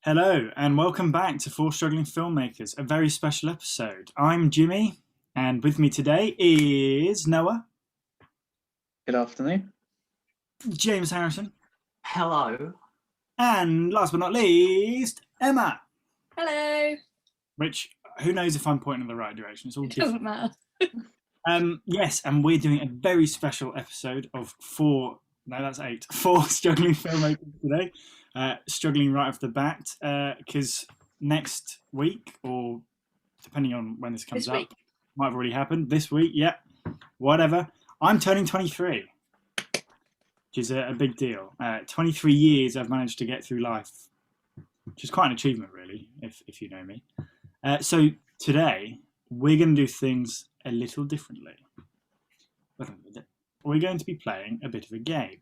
Hello, and welcome back to Four Struggling Filmmakers, a very special episode. I'm Jimmy, and with me today is Noah, Good afternoon. James Harrison, Hello. and last but not least, Emma. Hello. Which, who knows if I'm pointing in the right direction? It's all It different. doesn't matter. Yes, and we're doing a very special episode of four Struggling Filmmakers today. Struggling right off the bat, because next week, or depending on when this comes This up, week. might have already happened. This week, yeah, whatever. I'm turning 23, which is a big deal. 23 years I've managed to get through life, which is quite an achievement, really, if you know me. So today, we're going to do things a little differently. We're going to be playing a bit of a game.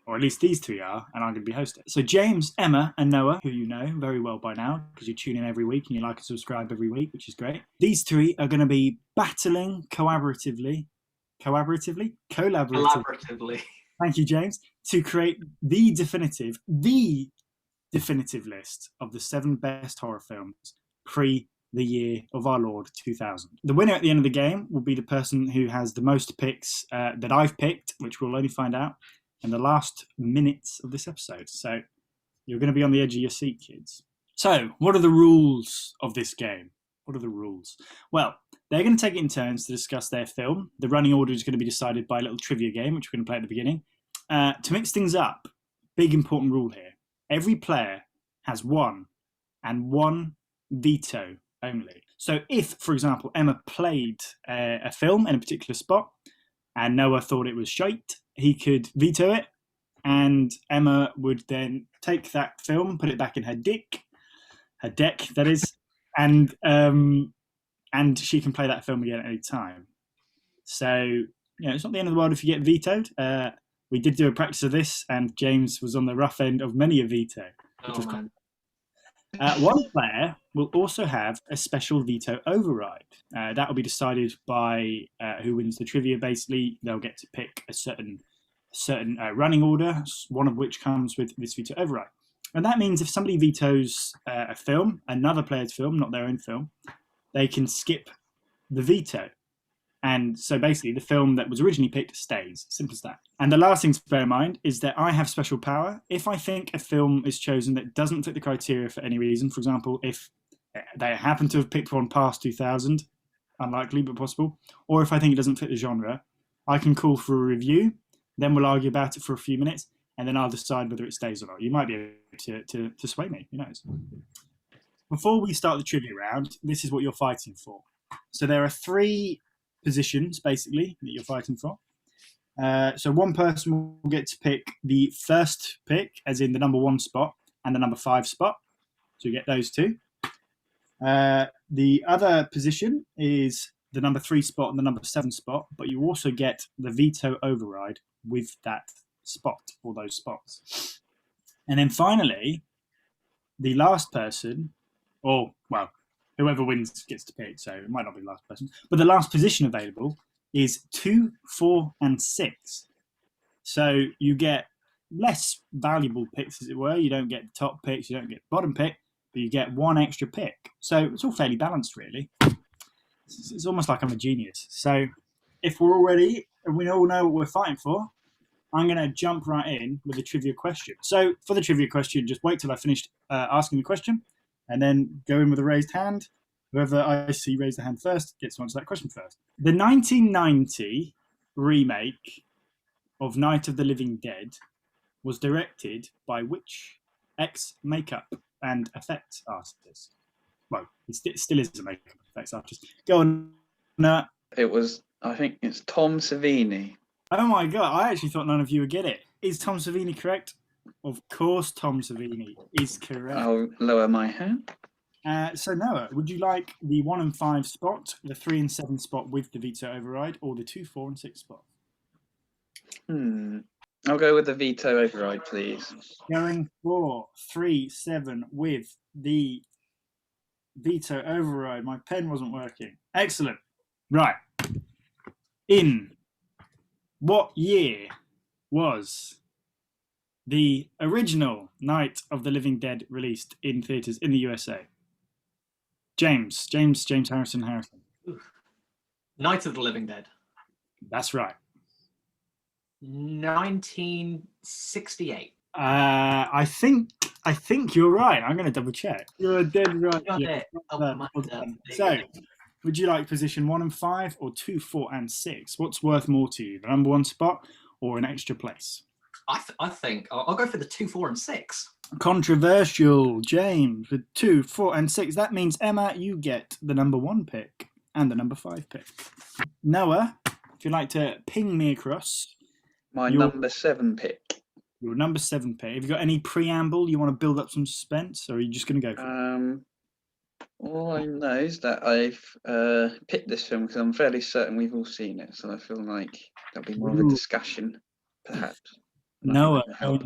Or at least these three are, and I'm going to be hosting. So James, Emma, and Noah, who you know very well by now, because you tune in every week and you like and subscribe every week, which is great. These three are going to be battling collaboratively. Thank you, James, to create the definitive list of the 7 best horror films pre the year of our Lord 2000. The winner at the end of the game will be the person who has the most picks that I've picked, which we'll only find out in the last minutes of this episode. So you're going to be on the edge of your seat, kids. So what are the rules of this game? What are the rules? Well, they're going to take it in turns to discuss their film. The running order is going to be decided by a little trivia game, which we're going to play at the beginning. To mix things up, big important rule here. Every player has one veto only. So if, for example, Emma played a film in a particular spot and Noah thought it was shite, he could veto it, and Emma would then take that film, put it back in her deck, that is, and she can play that film again at any time. So, it's not the end of the world if you get vetoed. We did do a practice of this, and James was on the rough end of many a veto. One player will also have a special veto override. That will be decided by who wins the trivia. Basically, they'll get to pick a certain running order, one of which comes with this veto override. And that means if somebody vetoes a film, another player's film, not their own film, they can skip the veto. And so basically the film that was originally picked stays. Simple as that. And the last thing to bear in mind is that I have special power. If I think a film is chosen that doesn't fit the criteria for any reason, for example, if they happen to have picked one past 2000, unlikely but possible, or if I think it doesn't fit the genre, I can call for a review, then we'll argue about it for a few minutes, and then I'll decide whether it stays or not. You might be able to sway me, who knows. Before we start the trivia round, this is what you're fighting for. So there are 3 positions, basically, that you're fighting for. So one person will get to pick the first pick, as in the number 1 spot, and the number 5 spot. So you get those 2. The other position is the number 3 spot and the number 7 spot, but you also get the veto override with that spot, or those spots. And then finally, the last person, whoever wins gets to pick, so it might not be the last person. But the last position available is 2, 4, and 6. So you get less valuable picks, as it were. You don't get top picks, you don't get bottom pick, but you get 1 extra pick. So it's all fairly balanced, really. It's almost like I'm a genius. So if we're all ready, and we all know what we're fighting for, I'm going to jump right in with the trivia question. So for the trivia question, just wait till I finished asking the question, and then go in with a raised hand. Whoever I see raise the hand first gets to answer that question first. The 1990 remake of Night of the Living Dead was directed by which ex-makeup and effects artist? Well, he still is a makeup effects artist. Go on. No. I think it's Tom Savini. Oh my god, I actually thought none of you would get it. Is Tom Savini correct? Of course Tom Savini is correct. I'll lower my hand. So Noah, would you like the 1 and 5 spot, the 3 and 7 spot with the veto override, or the 2, 4, and 6 spot? I'll go with the veto override, please. Going for 3, 7 with the veto override. My pen wasn't working. Excellent. Right. In what year was the original Night of the Living Dead released in theaters in the USA? James Harrison. Night of the Living Dead. That's right. 1968. I think you're right. I'm going to double check. You're dead right. Got Yeah. it. Oh, Well my done. God. So, would you like position 1 and 5, or 2, 4, and 6? What's worth more to you, the number 1 spot or an extra place? I think I'll go for the 2, 4, and 6. Controversial, James, with 2, 4, and 6. That means, Emma, you get the number 1 pick and the number 5 pick. Noah, if you'd like to ping me across My Your- number 7 pick. your number 7 pick. Have you got any preamble? You want to build up some suspense, or are you just going to go for it? All I know is that I've picked this film because I'm fairly certain we've all seen it, so I feel like there'll be more of a Ooh. discussion, perhaps. Noah Help.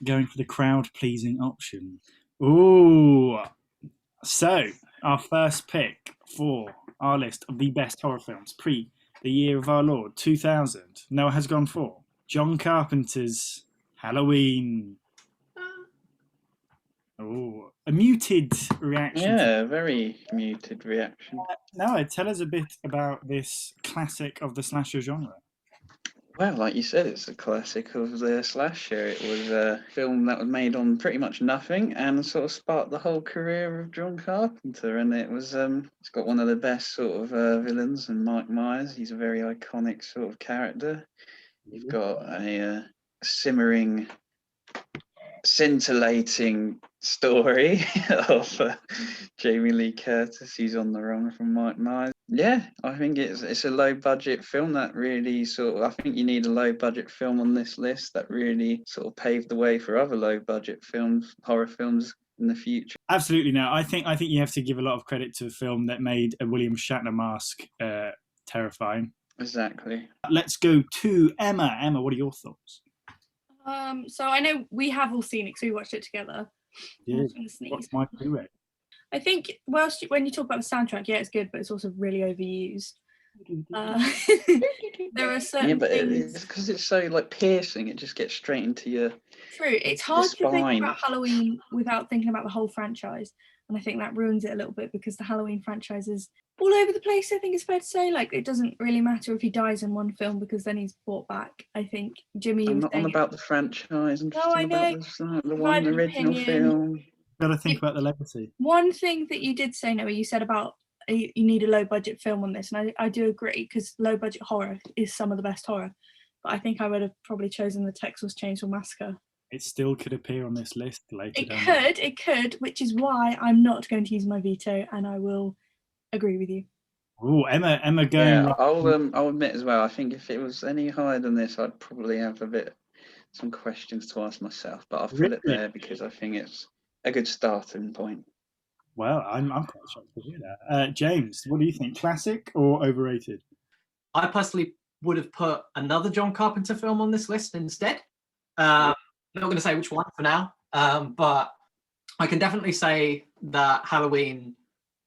going for the crowd-pleasing option. Ooh. So, our first pick for our list of the best horror films pre the year of our Lord, 2000. Noah has gone for John Carpenter's Halloween. Oh, a muted reaction. Yeah, very muted reaction. Noah, tell us a bit about this classic of the slasher genre. Well, like you said, it's a classic of the slasher. It was a film that was made on pretty much nothing and sort of sparked the whole career of John Carpenter. And it was, it's got one of the best sort of villains, and Mike Myers. He's a very iconic sort of character. You've got a simmering, scintillating story of Jamie Lee Curtis. He's on the run from Mike Myers. Yeah, I think it's a low budget film that really I think you need a low budget film on this list that really sort of paved the way for other low budget films, horror films in the future. Absolutely, no. I think you have to give a lot of credit to a film that made a William Shatner mask terrifying. Exactly. Let's go to Emma. Emma, what are your thoughts? So I know we have all seen it because we watched it together. Yeah. I'm just gonna sneeze. What's my Blu-ray? I think when you talk about the soundtrack, yeah, it's good, but it's also really overused. There are certain Yeah, but things. it's because it's so like piercing. It just gets straight into your. True, it's hard to think spine. about Halloween without thinking about the whole franchise, and I think that ruins it a little bit because the Halloween franchise is all over the place. I think it's fair to say, like, it doesn't really matter if he dies in one film because then he's brought back. I think Jimmy. I'm was not on saying about the franchise. I'm just No, on I about know. the one Divided original opinion. film. Got to think about the legacy. One thing that you did say, Noah, you said about you need a low budget film on this, and I do agree because low budget horror is some of the best horror. But I think I would have probably chosen the Texas Chainsaw Massacre. It still could appear on this list later. It could, which is why I'm not going to use my veto, and I will agree with you. Oh, Emma going. Yeah, I'll admit as well. I think if it was any higher than this, I'd probably have some questions to ask myself. But I'll put it there because I think it's a good starting point. Well, I'm quite shocked to hear that. James, what do you think? Classic or overrated? I personally would have put another John Carpenter film on this list instead. I'm not going to say which one for now, but I can definitely say that Halloween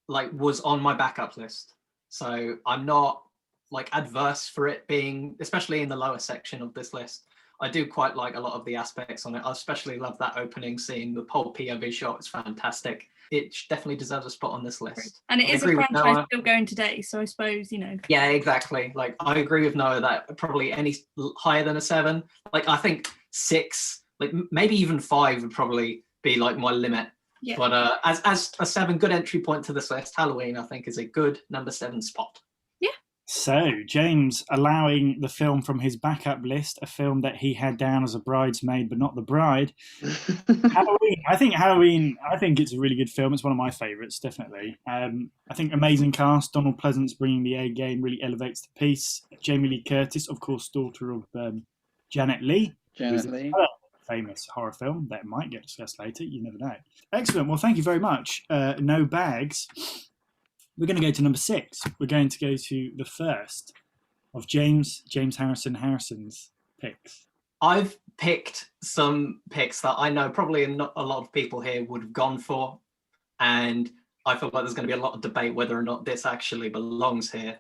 was on my backup list. So I'm not adverse for it being, especially in the lower section of this list. I do quite like a lot of the aspects on it. I especially love that opening scene. The whole POV shot is fantastic. It definitely deserves a spot on this list. And it is a franchise still going today, so I suppose, Yeah, exactly. I agree with Noah that probably any higher than a 7. I think 6, maybe even 5 would probably be my limit. Yeah. But as a 7, good entry point to this list, Halloween, I think, is a good number 7 spot. So, James allowing the film from his backup list, a film that he had down as a bridesmaid but not the bride. Halloween. I think it's a really good film. It's one of my favourites, definitely. I think amazing cast. Donald Pleasance bringing the A game really elevates the piece. Jamie Lee Curtis, of course, daughter of Janet Leigh. Janet Leigh. Famous horror film that might get discussed later. You never know. Excellent. Well, thank you very much. No bags. We're going to go to number 6. We're going to go to the first of James Harrison's picks. I've picked some picks that I know probably not a lot of people here would have gone for, and I feel like there's going to be a lot of debate whether or not this actually belongs here.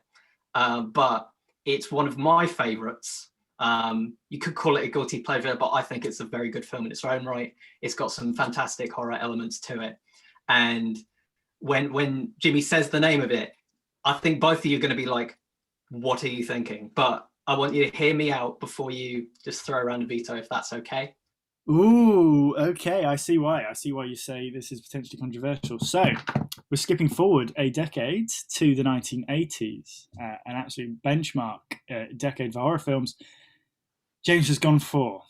But it's one of my favourites You could call it a guilty pleasure, but I think it's a very good film in its own right. It's got some fantastic horror elements to it. And when Jimmy says the name of it, I think both of you are going to be like, what are you thinking? But I want you to hear me out before you just throw around a veto, if that's okay. Ooh, okay. I see why. I see why you say this is potentially controversial. So we're skipping forward a decade to the 1980s, an absolute benchmark decade for horror films. James has gone for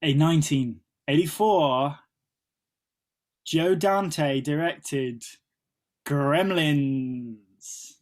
a 1984 Joe Dante directed Gremlins.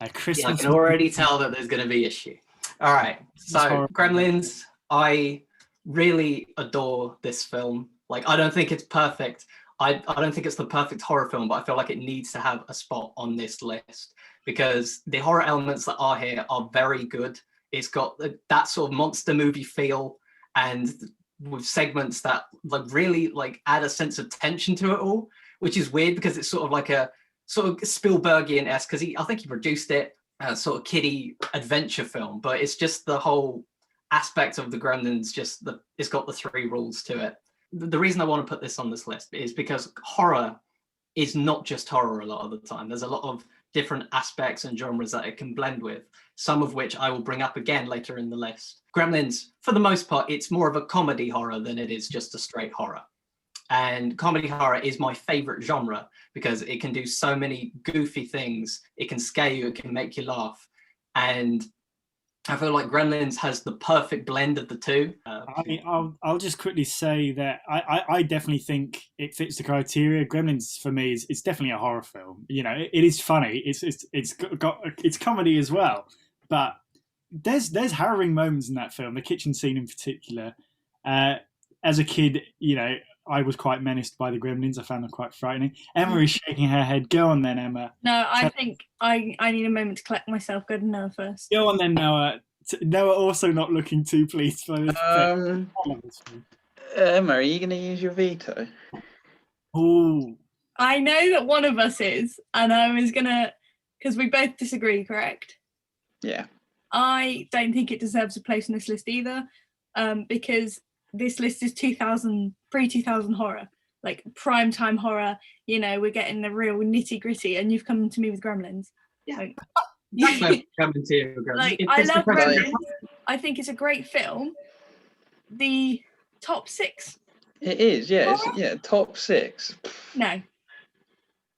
A Yeah, I Christmas. can already tell that there's going to be issue. All right, so Gremlins, I really adore this film. Like, I don't think it's perfect. I don't think it's the perfect horror film, but I feel like it needs to have a spot on this list because the horror elements that are here are very good. It's got that sort of monster movie feel, and with segments that like really like add a sense of tension to it all, which is weird because it's sort of like a sort of Spielbergian-esque, because I think he produced it, sort of kiddie adventure film, but it's just the whole aspect of the Gremlins, it's got the 3 rules to it. The reason I want to put this on this list is because horror is not just horror a lot of the time. There's a lot of different aspects and genres that it can blend with, some of which I will bring up again later in the list. Gremlins, for the most part, it's more of a comedy horror than it is just a straight horror. And comedy horror is my favorite genre because it can do so many goofy things. It can scare you, it can make you laugh. And I feel like Gremlins has the perfect blend of the two. I'll just quickly say that I definitely think it fits the criteria. Gremlins for me it's definitely a horror film. You know, it is funny. It's got it's comedy as well, but there's harrowing moments in that film. The kitchen scene in particular. As a kid, you know, I was quite menaced by the Gremlins. I found them quite frightening. Emma is shaking her head. Go on then, Emma. No, I think I need a moment to collect myself. Go to Noah first. Go on then, Noah. Noah also not looking too pleased for this. Emma, are you going to use your veto? Oh, I know that one of us is, and I was gonna, because we both disagree, correct? Yeah. I don't think it deserves a place on this list either, because this list is pre-2000 horror, like prime time horror. You know, we're getting the real nitty gritty, and you've come to me with Gremlins. Yeah. Like, I love Gremlins. I think it's a great film. The top 6. It is, yeah. Top 6. No.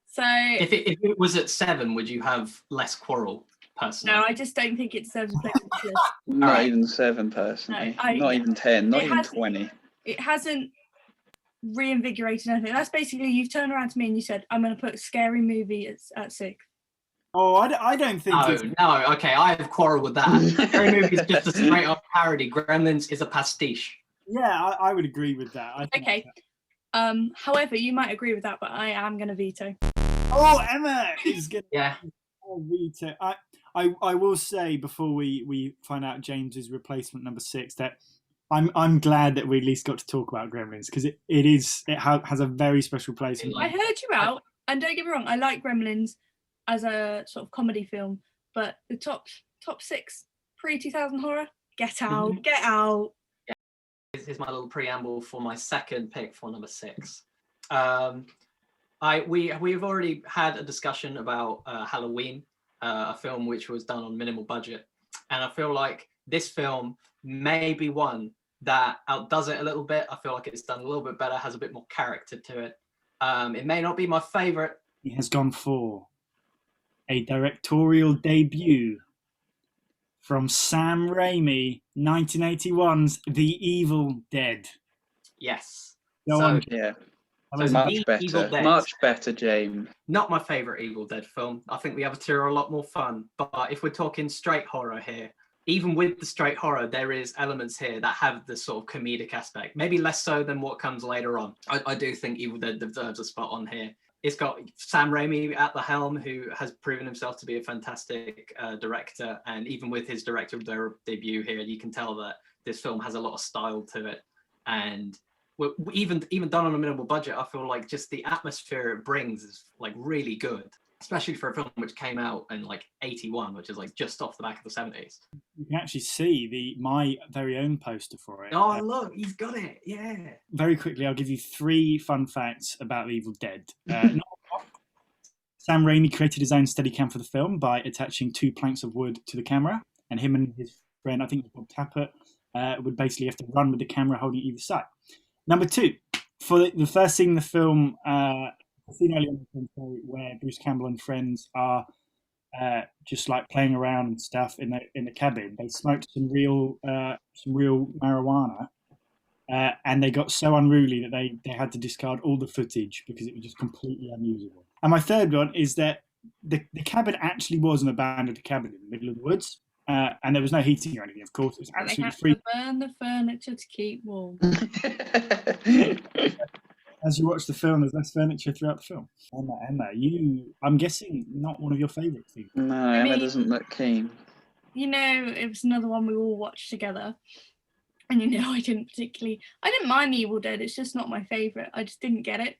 So if it was at 7, would you have less quarrel? Personally, no, I just don't think it deserves a place on this list. Not even 7, personally. No, not even 10. Not even 20. It hasn't reinvigorated anything. That's basically, you've turned around to me and you said, "I'm going to put a scary movie at 6." Oh, I don't think. No. Okay, I have quarrel with that. Scary movie is just a straight up parody. Gremlins is a pastiche. Yeah, I would agree with that. Okay. However, you might agree with that, but I am going to veto. Oh, Emma is going to veto. I will say before we find out James's replacement number 6 that I'm glad that we at least got to talk about Gremlins because it has a very special place. I heard you out, and don't get me wrong, I like Gremlins as a sort of comedy film, but the top 6 pre-2000 horror, get out. Yeah. Here's my little preamble for my second pick for number 6. We've already had a discussion about Halloween, a film which was done on minimal budget, and I feel like this film may be one that outdoes it a little bit. I feel like it's done a little bit better, has a bit more character to it. It may not be my favorite. He has gone for a directorial debut from Sam Raimi, 1981's The Evil Dead. Yes. Yeah. Much better, James. Not my favorite Evil Dead film. I think the other 2 are a lot more fun. But if we're talking straight horror here, even with the straight horror, there is elements here that have the sort of comedic aspect. Maybe less so than what comes later on. I do think Evil Dead deserves a spot on here. It's got Sam Raimi at the helm, who has proven himself to be a fantastic director. And even with his directorial debut here, you can tell that this film has a lot of style to it. And even done on a minimal budget, I feel like just the atmosphere it brings is like really good. especially for a film which came out in like 81, which is like just off the back of the 70s. You can actually see my very own poster for it. Oh, look, he's got it. Yeah. Very quickly, I'll give you 3 fun facts about The Evil Dead. Sam Raimi created his own Steadicam for the film by attaching 2 planks of wood to the camera, and him and his friend, I think it was Bob Tappert, would basically have to run with the camera holding either side. Number 2, for the first scene in the film, scene early on in the film where Bruce Campbell and friends are just like playing around and stuff in the cabin. They smoked some real marijuana, and they got so unruly that they had to discard all the footage because it was just completely unusable. And my third one is that the cabin actually was an abandoned cabin in the middle of the woods, and there was no heating or anything. Of course, it was absolutely free. They had to burn the furniture to keep warm. As you watch the film, there's less furniture throughout the film. Emma, I'm guessing not one of your favourite things. No, Emma doesn't look keen. You know, it was another one we all watched together. And you know, I didn't mind The Evil Dead, it's just not my favourite. I just didn't get it.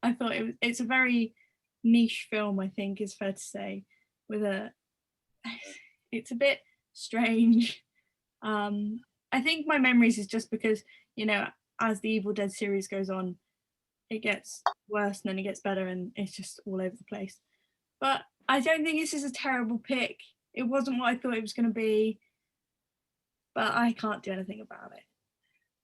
I thought it's a very niche film, I think is fair to say. It's a bit strange. I think my memories is just because, you know, as the Evil Dead series goes on, it gets worse and then it gets better and it's just all over the place. But I don't think this is a terrible pick. It wasn't what I thought it was going to be, but I can't do anything about it.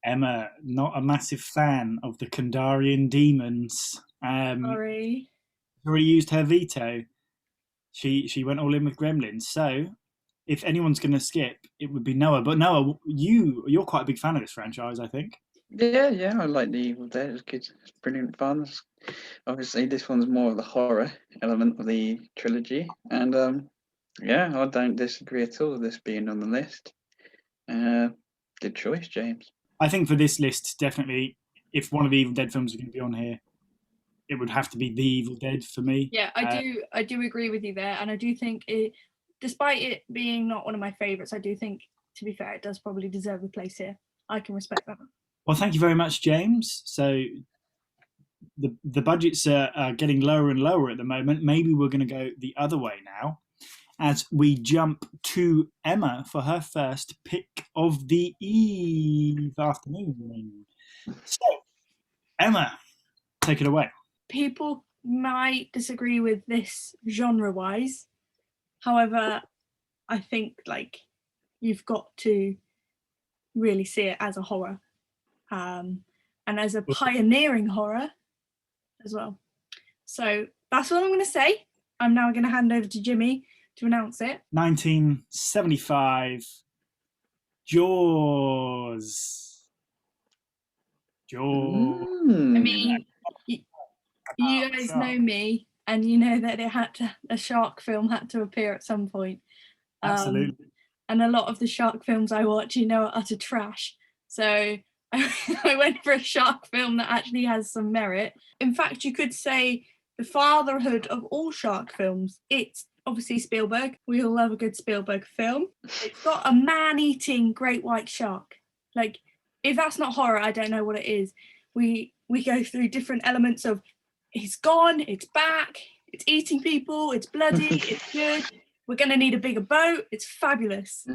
Emma, not a massive fan of the Kandarian demons. Sorry. Already used her veto. She went all in with Gremlins. So if anyone's going to skip, it would be Noah. But Noah, you're quite a big fan of this franchise, I think. Yeah, I like The Evil Dead. It's good. It's brilliant fun. Obviously, this one's more of the horror element of the trilogy. And I don't disagree at all with this being on the list. Good choice, James. I think for this list, definitely, if one of the Evil Dead films is going to be on here, it would have to be The Evil Dead for me. Yeah, I do agree with you there. And I do think, despite it being not one of my favourites, I do think, to be fair, it does probably deserve a place here. I can respect that. Well, thank you very much, James. So the budgets are getting lower and lower at the moment. Maybe we're going to go the other way now as we jump to Emma for her first pick of the afternoon. So, Emma, take it away. People might disagree with this genre-wise. However, I think you've got to really see it as a horror. And as a pioneering horror as well. So that's what I'm going to say. I'm now going to hand over to Jimmy to announce it. 1975, Jaws. I mean, you guys know me, and you know that a shark film had to appear at some point. Absolutely. And a lot of the shark films I watch, are utter trash. So I went for a shark film that actually has some merit. In fact, you could say the fatherhood of all shark films. It's obviously Spielberg. We all love a good Spielberg film. It's got a man-eating great white shark. If that's not horror, I don't know what it is. We go through different elements of it's gone, it's back, it's eating people, it's bloody, it's good. We're going to need a bigger boat. It's fabulous.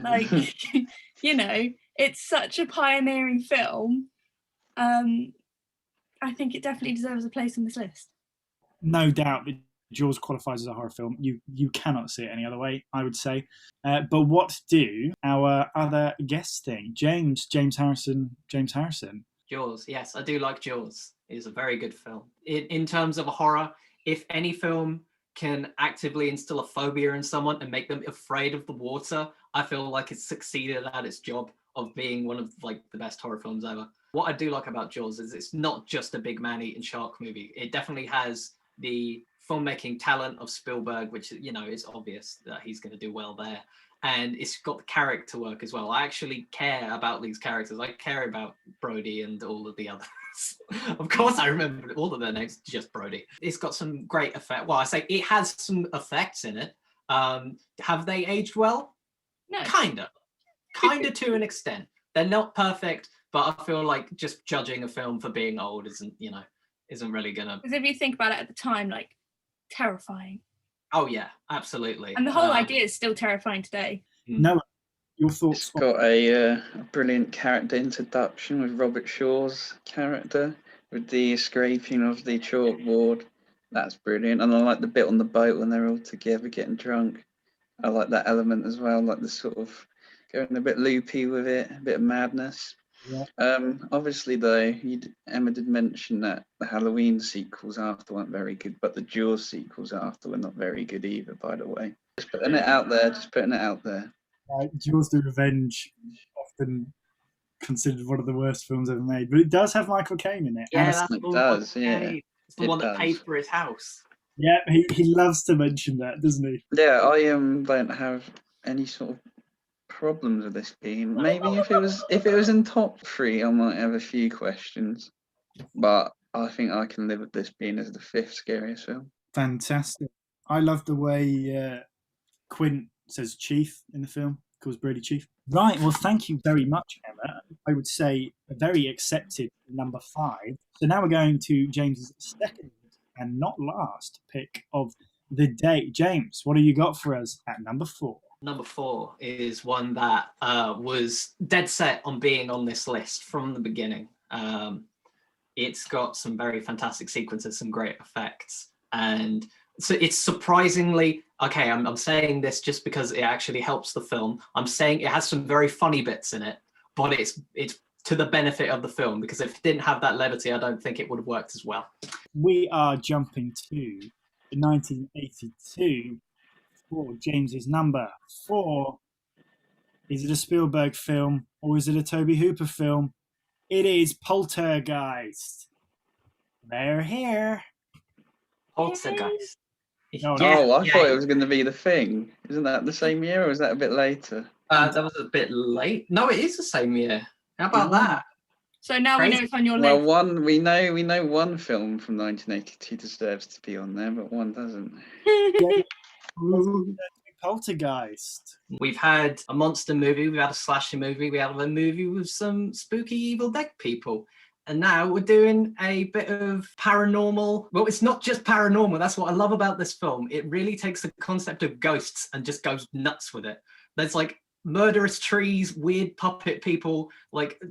It's such a pioneering film. I think it definitely deserves a place on this list. No doubt that Jaws qualifies as a horror film. You cannot see it any other way, I would say. But what do our other guests think? James Harrison. Jaws, yes, I do like Jaws. It's a very good film. In terms of a horror, if any film can actively instill a phobia in someone and make them afraid of the water, I feel like it's succeeded at its job of being one of the best horror films ever. What I do like about Jaws is it's not just a big man-eating shark movie. It definitely has the filmmaking talent of Spielberg, which it's obvious that he's going to do well there. And it's got the character work as well. I actually care about these characters. I care about Brody and all of the others. Of course, I remember all of their names, just Brody. It's got some great effect. Well, I say it has some effects in it. Have they aged well? No. Kinda to an extent. They're not perfect, but I feel like just judging a film for being old isn't really gonna. Because if you think about it at the time, terrifying. Oh yeah, absolutely. And the whole idea is still terrifying today. No, your It's thoughts? got a brilliant character introduction with Robert Shaw's character, with the scraping of the chalkboard. That's brilliant. And I like the bit on the boat when they're all together getting drunk. I like that element as well, like the sort of going a bit loopy with it, a bit of madness. Yeah. Obviously, though, Emma did mention that the Halloween sequels after weren't very good, but the Jaws sequels after were not very good either, by the way. Just putting it out there, Jaws the Revenge, often considered one of the worst films ever made, but it does have Michael Caine in it. Yeah, And that's It all does, Michael yeah. Caine. It's the It one that paid does. for his house. yeah, he loves to mention that, doesn't he? Yeah, I don't have any sort of problems with this being. Maybe if it was in top three, I might have a few questions, but I think I can live with this being as the fifth scariest film. Fantastic. I love the way Quint says Chief in the film, calls Brady Chief. Right, well, thank you very much, Emma. I would say a very accepted number 5. So now we're going to James's second and not last pick of the day. James, what have you got for us at number 4? Number 4 is one that was dead set on being on this list from the beginning. It's got some very fantastic sequences, some great effects, and so it's surprisingly okay. I'm saying this just because it actually helps the film. I'm saying it has some very funny bits in it, but it's to the benefit of the film, because if it didn't have that levity, I don't think it would have worked as well. We are jumping to 1982 for James's number 4. Is it a Spielberg film or is it a Tobe Hooper film? It is Poltergeist. They're here. Poltergeist. No, I thought it was going to be The Thing. Isn't that the same year, or is that a bit later? That was a bit late. No, it is the same year. How about that? So now we know it's on your Well, list. we know one film from 1982 deserves to be on there, but one doesn't. Poltergeist. We've had a monster movie, we've had a slasher movie, we had a movie with some spooky Evil Dead people. And now we're doing a bit of paranormal. Well, it's not just paranormal. That's what I love about this film. It really takes the concept of ghosts and just goes nuts with it. There's like murderous trees, weird puppet people, like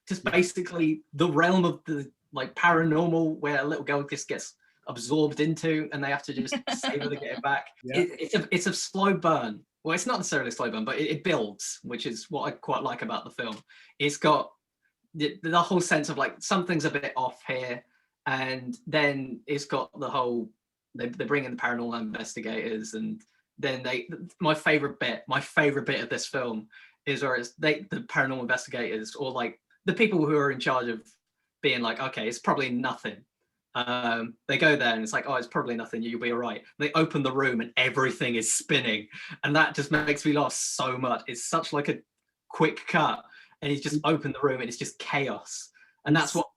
just basically the realm of the like paranormal, where a little girl just gets absorbed into and they have to just save her to get it back. Yeah. It's a slow burn. Well, it's not necessarily a slow burn, but it builds, which is what I quite like about the film. It's got the whole sense of like something's a bit off here, and then it's got the whole they bring in the paranormal investigators, and then my favorite bit of this film is where it's the paranormal investigators, or like the people who are in charge of being like, okay, it's probably nothing. They go there and it's like, oh, it's probably nothing, you'll be all right. They open the room and everything is spinning, and that just makes me laugh so much. It's such like a quick cut, and he's just opened the room and it's just chaos. And that's what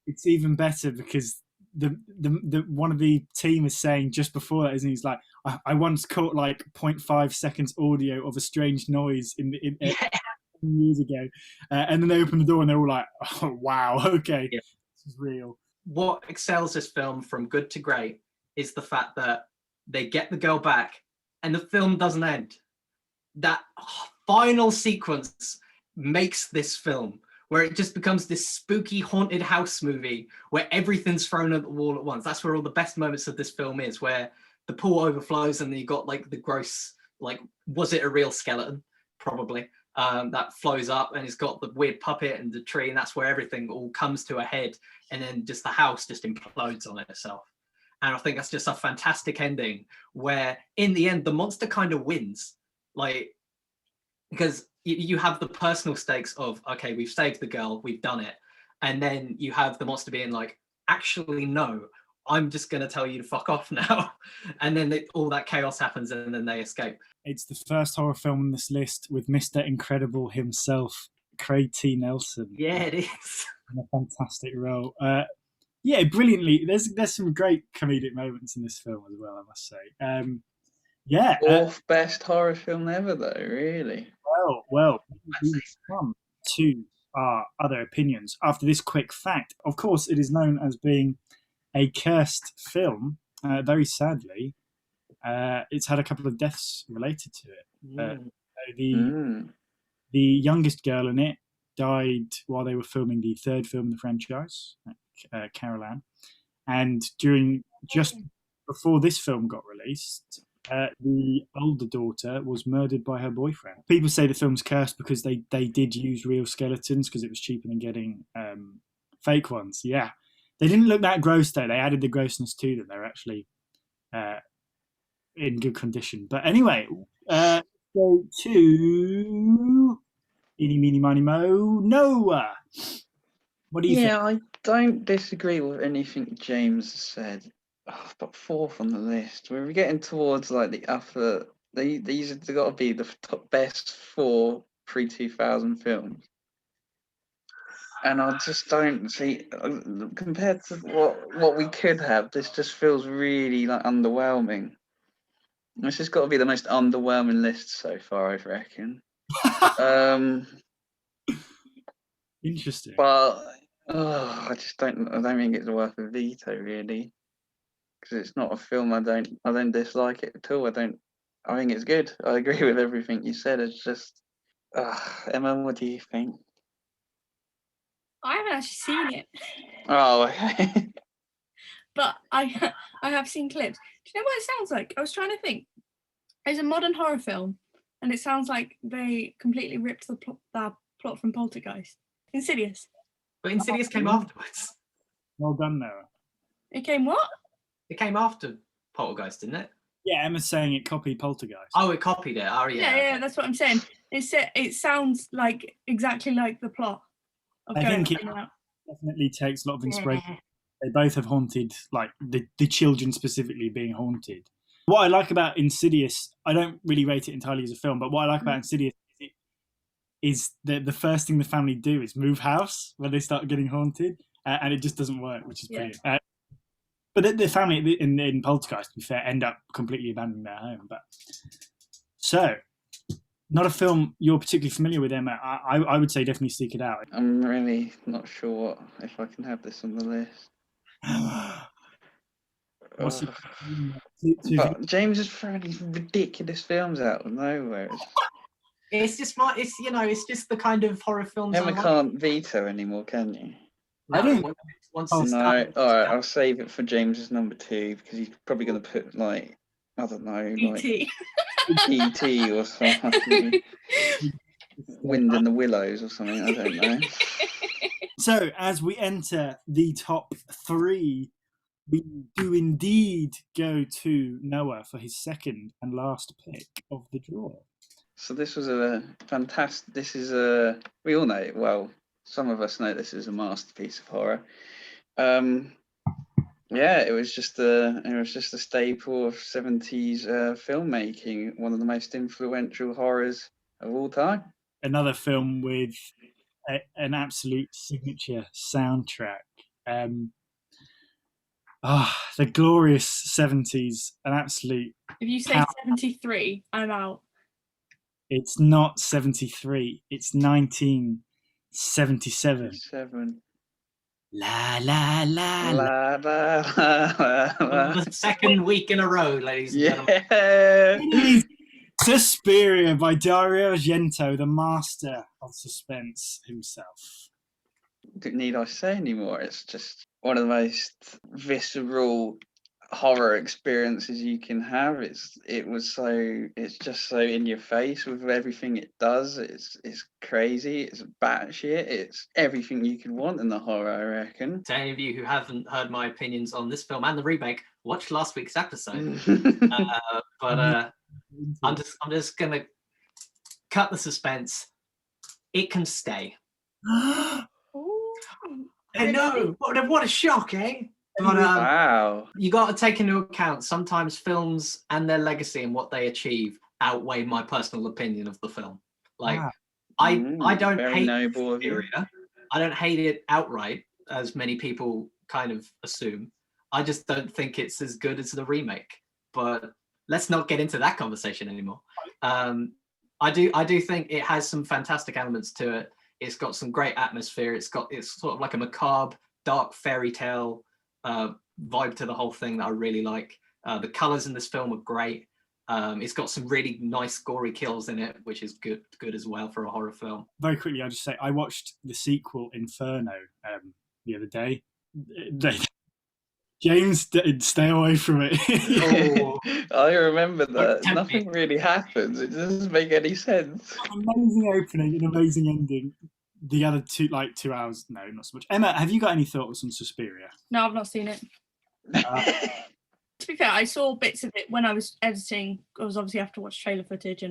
it's even better, because the one of the team is saying just before that, isn't he? He's like, I once caught like 0.5 seconds audio of a strange noise years ago, and then they open the door and they're all like, oh wow, okay, yeah. This is real. What excels this film from good to great is the fact that they get the girl back and the film doesn't end. That final sequence makes this film, where it just becomes this spooky haunted house movie where everything's thrown at the wall at once. That's where all the best moments of this film is, where the pool overflows and you got like the gross, like, was it a real skeleton? Probably. That flows up, and it's got the weird puppet and the tree, and that's where everything all comes to a head, and then just the house just implodes on itself. And I think that's just a fantastic ending, where in the end the monster kind of wins, like, because you have the personal stakes of, okay, we've saved the girl, we've done it, and then you have the monster being like, actually no, I'm just going to tell you to fuck off now. And then all that chaos happens, and then they escape. It's the first horror film on this list with Mr. Incredible himself, Craig T. Nelson. Yeah, it is. In a fantastic role. Yeah, brilliantly. There's some great comedic moments in this film as well, I must say. Yeah. Fourth best horror film ever, though, really. Well, we come to our other opinions after this quick fact. Of course, it is known as being a cursed film, very sadly. it's had a couple of deaths related to it. Mm. The youngest girl in it died while they were filming the third film in the franchise, Carol Ann. And just before this film got released, the older daughter was murdered by her boyfriend. People say the film's cursed because they did use real skeletons because it was cheaper than getting fake ones. Yeah. They didn't look that gross, though. They added the grossness to them. They're actually in good condition. But anyway, go to Eeny, Meeny, Miny, Mo, Noah. What do you think? Yeah, I don't disagree with anything James said. Oh, but fourth on the list. We're getting towards like the upper. These have got to be the top best 4 pre-2000 films. And I just don't see, compared to what we could have, this just feels really like underwhelming. This has got to be the most underwhelming list so far, I reckon. Interesting. But I don't think it's worth a veto, really, because it's not a film I don't dislike it at all. I think it's good. I agree with everything you said. It's just, Emma, what do you think? I haven't actually seen it, Oh, okay. but I have seen clips. Do you know what it sounds like? I was trying to think. It's a modern horror film, and it sounds like they completely ripped the plot from Poltergeist. Insidious. But Insidious came afterwards. Well done, Noah. It came what? It came after Poltergeist, didn't it? Yeah, Emma's saying it copied Poltergeist. Oh, it copied it. Oh, yeah. Yeah, that's what I'm saying. It sounds like exactly like the plot. I think it definitely takes a lot of inspiration. Yeah. They both have haunted, like the children specifically being haunted. What I like about Insidious, I don't really rate it entirely as a film, but what I like about Insidious is the first thing the family do is move house when they start getting haunted, and it just doesn't work, which is brilliant. But the family in Poltergeist, to be fair, end up completely abandoning their home. But so, not a film you're particularly familiar with, Emma. I would say definitely seek it out. I'm really not sure if I can have this on the list. But James is throwing these ridiculous films out of nowhere. It's just the kind of horror films. Emma can't veto anymore, can you? No, I don't. No, all right. I'll save it for James's number 2 because he's probably going to put like, I don't know, like E.T. or something, Wind in the Willows or something. I don't know. So as we enter the top 3, we do indeed go to Noah for his second and last pick of the draw. So this was a fantastic. We all know it well. Some of us know this is a masterpiece of horror. Yeah, it was just a staple of 70s filmmaking. One of the most influential horrors of all time. Another film with an absolute signature soundtrack. The glorious 70s, an absolute. If you say 73, I'm out. It's not 73. It's 1977. La la la la la la la. The second week in a row, ladies and gentlemen. It is Suspiria by Dario Argento, the master of suspense himself. Need I say anymore? It's just one of the most visceral horror experiences you can have. It's just so in your face with everything it does. It's crazy. It's batshit. It's everything you could want in the horror, I reckon. To any of you who haven't heard my opinions on this film and the remake, watch last week's episode. I'm just gonna cut the suspense. It can stay. I know. What a shock, eh? But, wow. You got to take into account sometimes films and their legacy and what they achieve outweigh my personal opinion of the film. Like, wow. I don't hate Suspiria. I don't hate it outright, as many people kind of assume. I just don't think it's as good as the remake. But let's not get into that conversation anymore. I do think it has some fantastic elements to it. It's got some great atmosphere. It's sort of like a macabre, dark fairy tale vibe to the whole thing that I really like. The colors in this film are great. It's got some really nice gory kills in it, which is good as well for a horror film. Very quickly, I'll just say I watched the sequel Inferno the other day. James, stay away from it. Oh. I remember that. Don't Nothing really happens. It doesn't make any sense. Amazing opening and amazing ending. The other 2 hours, no, not so much. Emma, have you got any thoughts on Suspiria? No, I've not seen it. To be fair, I saw bits of it when I was editing. I was obviously have to watch trailer footage,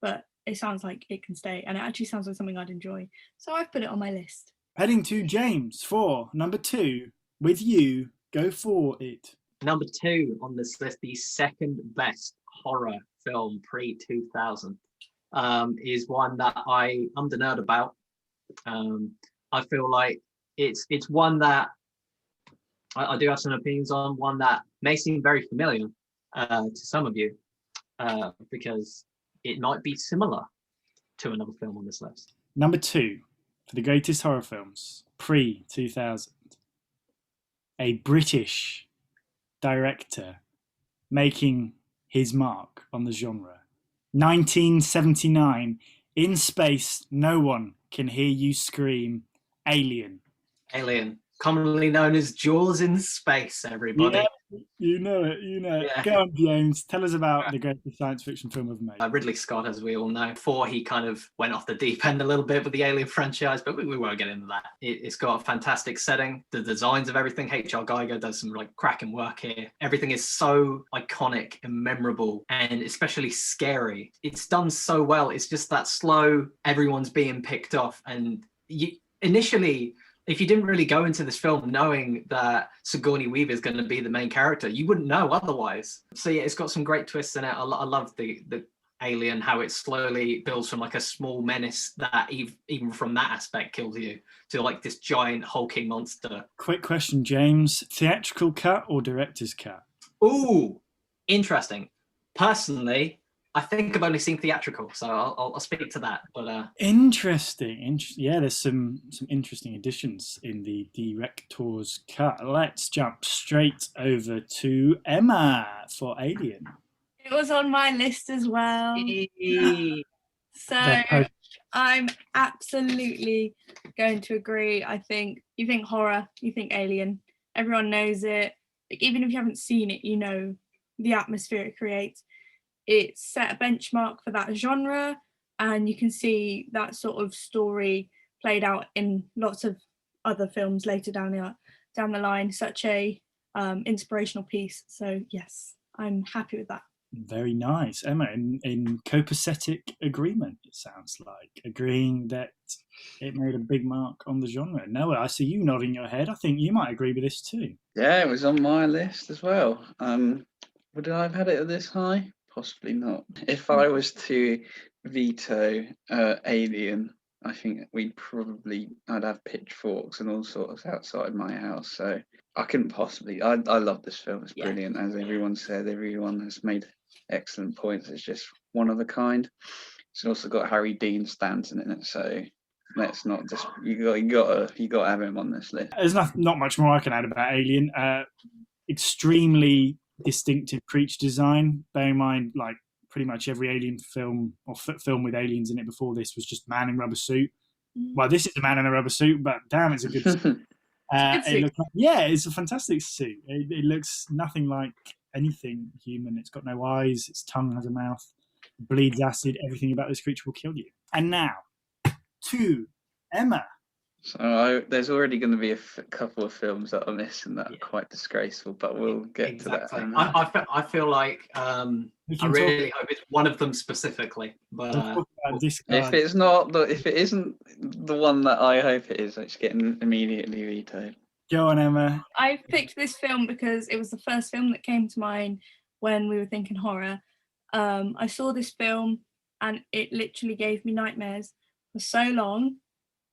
but it sounds like it can stay, and it actually sounds like something I'd enjoy. So I've put it on my list. Heading to James for number 2. With you, go for it. Number 2 on this list, the second best horror film pre-2000, is one that I'm the nerd about. I feel like it's one that I do have some opinions on, one that may seem very familiar to some of you, because it might be similar to another film on this list. Number 2 for the greatest horror films pre-2000. A British director making his mark on the genre. 1979, In Space, No One Can Hear You Scream. Alien. Alien, commonly known as Jaws in Space, everybody. Yeah, you know it. Yeah. Go on, James. Tell us about the greatest science fiction film ever made. Ridley Scott, as we all know, before he kind of went off the deep end a little bit with the Alien franchise, but we won't get into that. It's got a fantastic setting. The designs of everything, H.R. Geiger does some cracking work here. Everything is so iconic and memorable, and especially scary. It's done so well. It's just that slow, everyone's being picked off, and initially, if you didn't really go into this film knowing that Sigourney Weaver is going to be the main character, you wouldn't know otherwise. So yeah, it's got some great twists in it. I love the Alien, how it slowly builds from a small menace that even from that aspect kills you to this giant hulking monster. Quick question, James. Theatrical cut or director's cut? Ooh, interesting. Personally, I think I've only seen theatrical, so I'll speak to that. But Interesting. Yeah, there's some interesting additions in the director's cut. Let's jump straight over to Emma for Alien. It was on my list as well. So I'm absolutely going to agree. I think you think horror, you think Alien. Everyone knows it. Even if you haven't seen it, you know the atmosphere it creates. It set a benchmark for that genre, and you can see that sort of story played out in lots of other films later down the line. Such a inspirational piece. So yes, I'm happy with that. Very nice. Emma, in copacetic agreement, it sounds like, agreeing that it made a big mark on the genre. Noah, I see you nodding your head. I think you might agree with this too. Yeah, it was on my list as well. Would I have had it this high? Possibly not. If I was to veto Alien, I think I'd have pitchforks and all sorts outside my house. So I couldn't possibly. I love this film. It's brilliant, as everyone said. Everyone has made excellent points. It's just one of a kind. It's also got Harry Dean Stanton in it. So let's not just you got to have him on this list. There's not much more I can add about Alien. Extremely distinctive creature design. Bear in mind, pretty much every Alien film or film with aliens in it before this was just man in rubber suit. Well, this is a man in a rubber suit, but damn, it's a good suit. It's a fantastic suit. It looks nothing like anything human. It's got no eyes. Its tongue has a mouth. Bleeds acid. Everything about this creature will kill you. And now, to Emma. So there's already going to be a couple of films that are missing that are quite disgraceful, but we'll get to that. I feel like I really hope it's one of them specifically. But if it isn't the one that I hope it is, it's getting immediately vetoed. Go on, Emma. I picked this film because it was the first film that came to mind when we were thinking horror. I saw this film and it literally gave me nightmares for so long.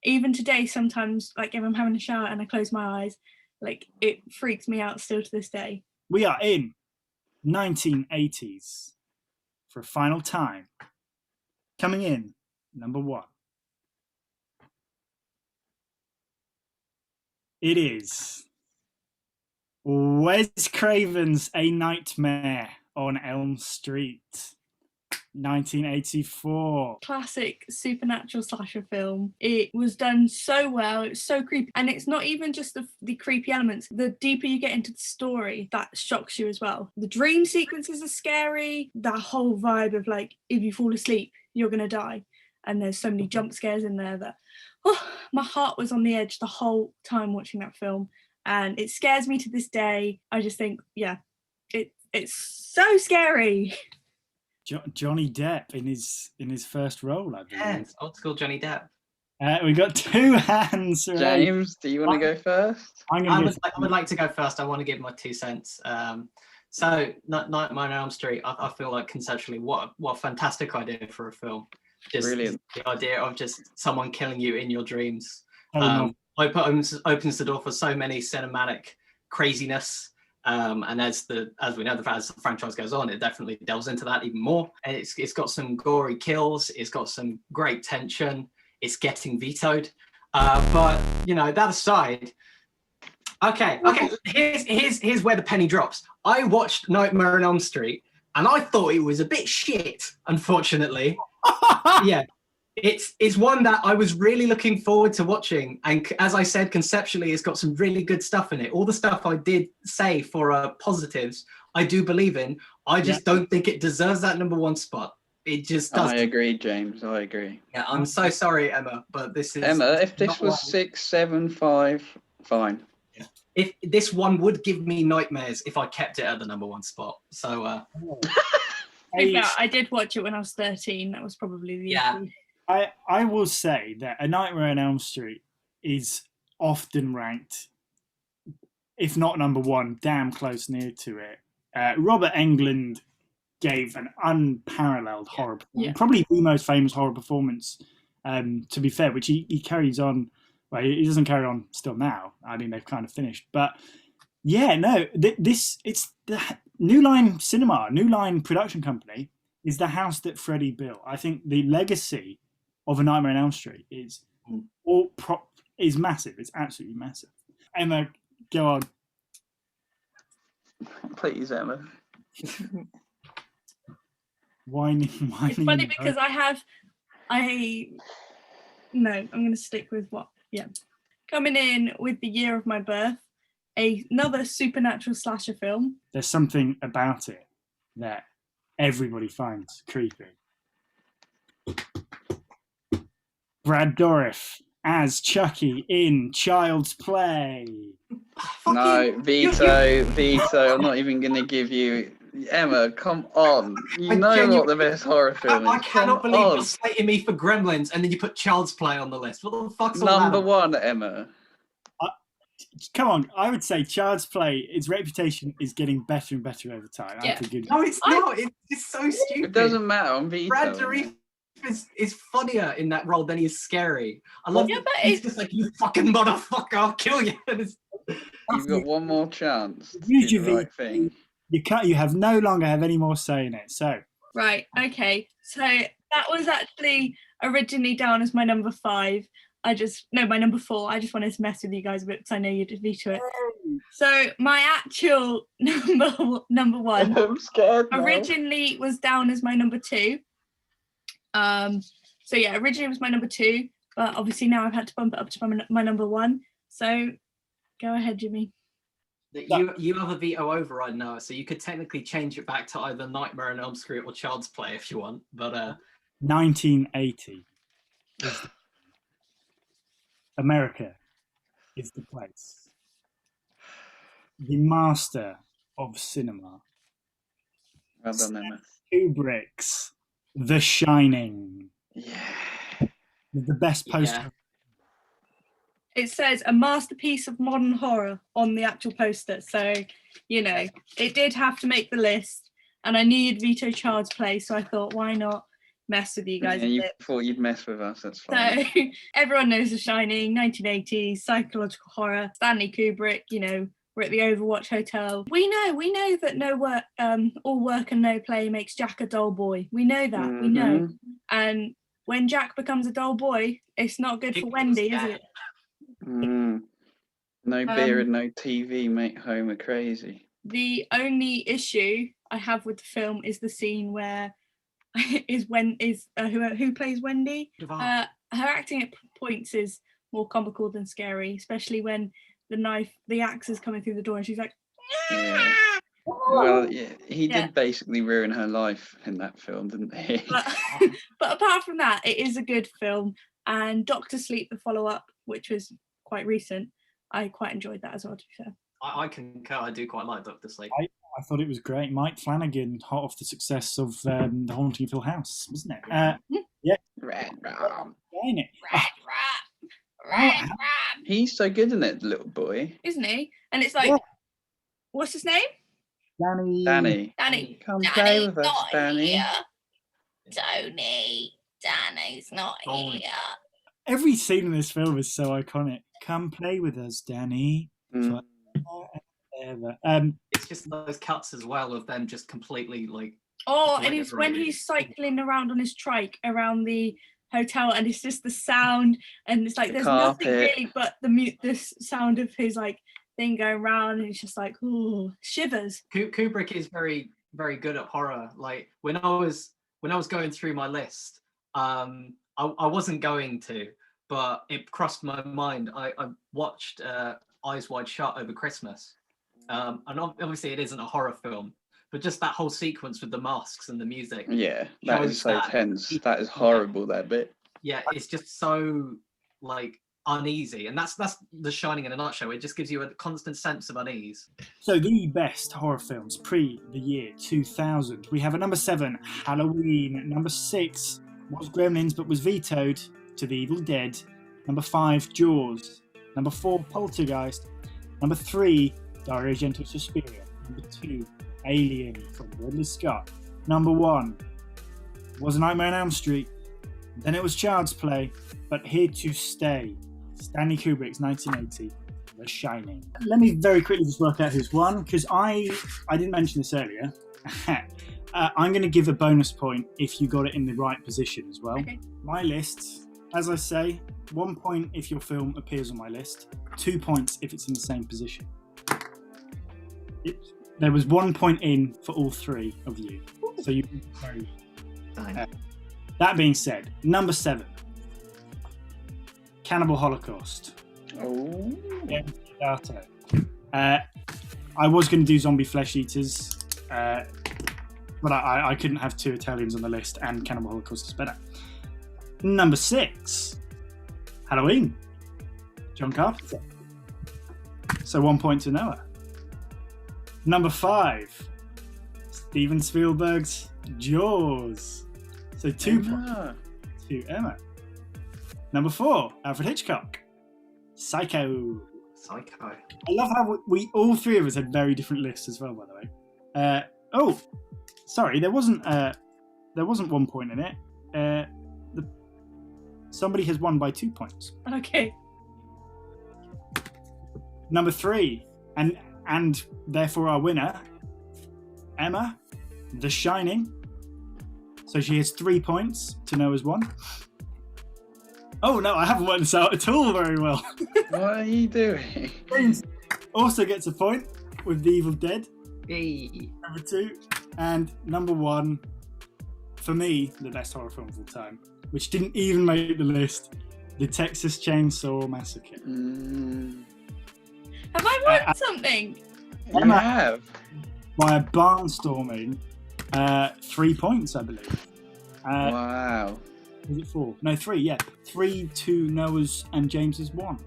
Even today, sometimes, if I'm having a shower and I close my eyes, it freaks me out still to this day. We are in 1980s for a final time. Coming in, number 1. It is Wes Craven's A Nightmare on Elm Street, 1984. Classic supernatural slasher film. It was done so well. It was so creepy. And it's not even just the creepy elements. The deeper you get into the story, that shocks you as well. The dream sequences are scary. That whole vibe of like, if you fall asleep, you're going to die. And there's so many jump scares in there that my heart was on the edge the whole time watching that film. And it scares me to this day. I just think, yeah, it's so scary. Johnny Depp in his first role, I believe. Yeah, old school Johnny Depp. We got 2 hands. James, do you want to go first? I would like to go first. I want to give my 2 cents. So, Nightmare on Elm Street, I feel like conceptually, what a fantastic idea for a film. Just Brilliant. The idea of just someone killing you in your dreams. Opens Opens the door for so many cinematic craziness. And as we know, as the franchise goes on, it definitely delves into that even more. And it's got some gory kills. It's got some great tension. It's getting vetoed. But that aside, okay. Here's where the penny drops. I watched Nightmare on Elm Street, and I thought it was a bit shit. Unfortunately, yeah. It's one that I was really looking forward to watching, and as I said, conceptually, it's got some really good stuff in it. All the stuff I did say for positives, I do believe in. I just don't think it deserves that number 1 spot. It just doesn't. I agree, James. I agree. Yeah, I'm so sorry, Emma, but this is Emma. If this was 6, 7, 5, fine. Yeah. If this one would give me nightmares if I kept it at the number 1 spot. So. I did watch it when I was 13. That was probably the issue. I will say that A Nightmare on Elm Street is often ranked, if not number 1, damn close near to it. Robert Englund gave an unparalleled horror performance, probably the most famous horror performance, to be fair, which he carries on. Well, he doesn't carry on still now. I mean, they've kind of finished. But yeah, no, it's the New Line Cinema, New Line production company, is the house that Freddie built. I think the legacy of A Nightmare on Elm Street is massive. It's absolutely massive. Emma, go on. Please, Emma. Whining. It's funny because I'm going to stick with what. Yeah. Coming in with the year of my birth, another supernatural slasher film. There's something about it that everybody finds creepy. Brad Dourif as Chucky in Child's Play. No, veto. I'm not even going to give you... Emma, come on. You know what the best horror film is. I cannot believe you're slating me for Gremlins and then you put Child's Play on the list. What the fuck's all that? Number 1, Emma. Come on, I would say Child's Play, its reputation is getting better and better over time. Yeah. No, it's not. It's so stupid. It doesn't matter. I'm veto. Brad Dourif is funnier in that role than he is scary. I love but he's just like, you fucking motherfucker, I'll kill you. You've got one more chance to Use do your the right thing. You have no longer have any more say in it. So Right, okay. So that was actually originally down as my number 5. My number 4. I just wanted to mess with you guys a bit because I know you'd veto it. So my actual number 1 I'm scared now. originally was down as my number 2. So yeah, originally it was my number 2, but obviously now I've had to bump it up to my number 1. So go ahead, Jimmy. You have a veto override now, so you could technically change it back to either Nightmare on Elm Street or Child's Play if you want. But 1980 America is the place. The master of cinema. Well done, Emma. Kubrick's The Shining. Yeah. The best poster. Yeah. It says a masterpiece of modern horror on the actual poster. So, it did have to make the list. And I knew you'd veto Child's Play, so I thought, why not mess with you guys a You bit? thought you'd mess with us, that's fine. So everyone knows The Shining, 1980s, psychological horror, Stanley Kubrick, we're at the Overwatch Hotel. We know that no work, all work and no play makes Jack a dull boy. We know that, we know. And when Jack becomes a dull boy, it's not good for Wendy, is it? No beer and no TV make Homer crazy. The only issue I have with the film is the scene where who plays Wendy. Her acting at points is more comical than scary, especially when the axe is coming through the door and she's like, Yeah. Well, yeah, he did basically ruin her life in that film, didn't he? But apart from that, it is a good film. And Doctor Sleep, the follow-up, which was quite recent, I quite enjoyed that as well, to be fair. I concur. I do quite like Doctor Sleep. I thought it was great. Mike Flanagan, hot off the success of The Haunting of Hill House, wasn't it? Yeah. Ain't it? He's so good in it, the little boy. Isn't he? And it's like, what's his name? Danny. Come play with us, Danny. Here. Tony. Danny's not here. Every scene in this film is so iconic. Come play with us, Danny. It's just those cuts as well of them just completely like. Oh, and it's when he's cycling around on his trike around the hotel, and it's just the sound, and it's like there's nothing really but the sound of his like thing going around, and it's just like, ooh, shivers. Kubrick is very, very good at horror. Like when I was going through my list, I wasn't going to, but it crossed my mind. I watched Eyes Wide Shut over Christmas, and obviously it isn't a horror film, but just that whole sequence with the masks and the music. Yeah, that is so tense. That is horrible. That bit. Yeah, it's just so like uneasy, and that's The Shining in a nutshell. It just gives you a constant sense of unease. So the best horror films pre the year 2000. We have at number 7, Halloween. At number 6 was Gremlins, but was vetoed to The Evil Dead. Number 5, Jaws. Number 4, Poltergeist. Number 3, Dario Argento's Suspiria. Number 2, Alien from Ridley Scott. Number 1 was Nightmare on Elm Street. Then it was Child's Play, but here to stay, Stanley Kubrick's 1980, The Shining. Let me very quickly just work out who's won, because I didn't mention this earlier. I'm going to give a bonus point if you got it in the right position as well. Okay. My list, as I say, 1 point if your film appears on my list, 2 points if it's in the same position. There was 1 point in for all 3 of you, so you very. That being said, number 7, Cannibal Holocaust. Oh. I was going to do Zombie Flesh Eaters, but I couldn't have 2 Italians on the list, and Cannibal Holocaust is better. Number 6, Halloween, John Carpenter. So 1 point to Noah. Number 5, Steven Spielberg's Jaws. So 2 points to Emma. Number 4, Alfred Hitchcock, Psycho. I love how we all 3 of us had very different lists as well, by the way. Sorry, there wasn't 1 point in it. Somebody has won by 2 points. Okay. Number 3, and therefore our winner, Emma, The Shining. So she has 3 points to Noah's 1. Oh no, I haven't worked this out at all very well. What are you doing? James also gets a point with The Evil Dead. Hey. Number 2. And number 1, for me, the best horror film of all time, which didn't even make the list, The Texas Chainsaw Massacre. Have I won something? You have. By a barnstorming 3 points, I believe. Wow. Was it 4? No, 3, yeah. 3 to Noah's and James's 1.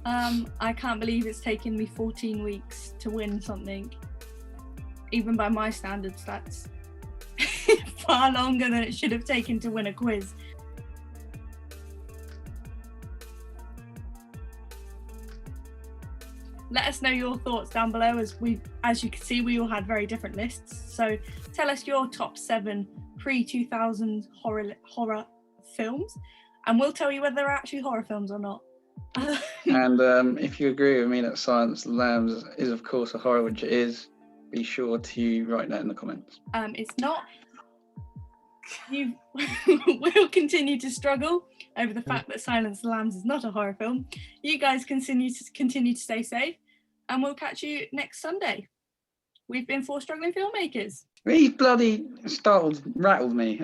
I can't believe it's taken me 14 weeks to win something. Even by my standards, that's far longer than it should have taken to win a quiz. Let us know your thoughts down below, as you can see, we all had very different lists. So tell us your top 7 pre-2000 horror films, and we'll tell you whether they're actually horror films or not. And if you agree with me that Silence of the Lambs is of course a horror, which it is, be sure to write that in the comments. It's not. You will continue to struggle over the fact that Silence of the Lambs is not a horror film. You guys continue to stay safe, and we'll catch you next Sunday. We've been 4 Struggling Filmmakers. He bloody rattled me.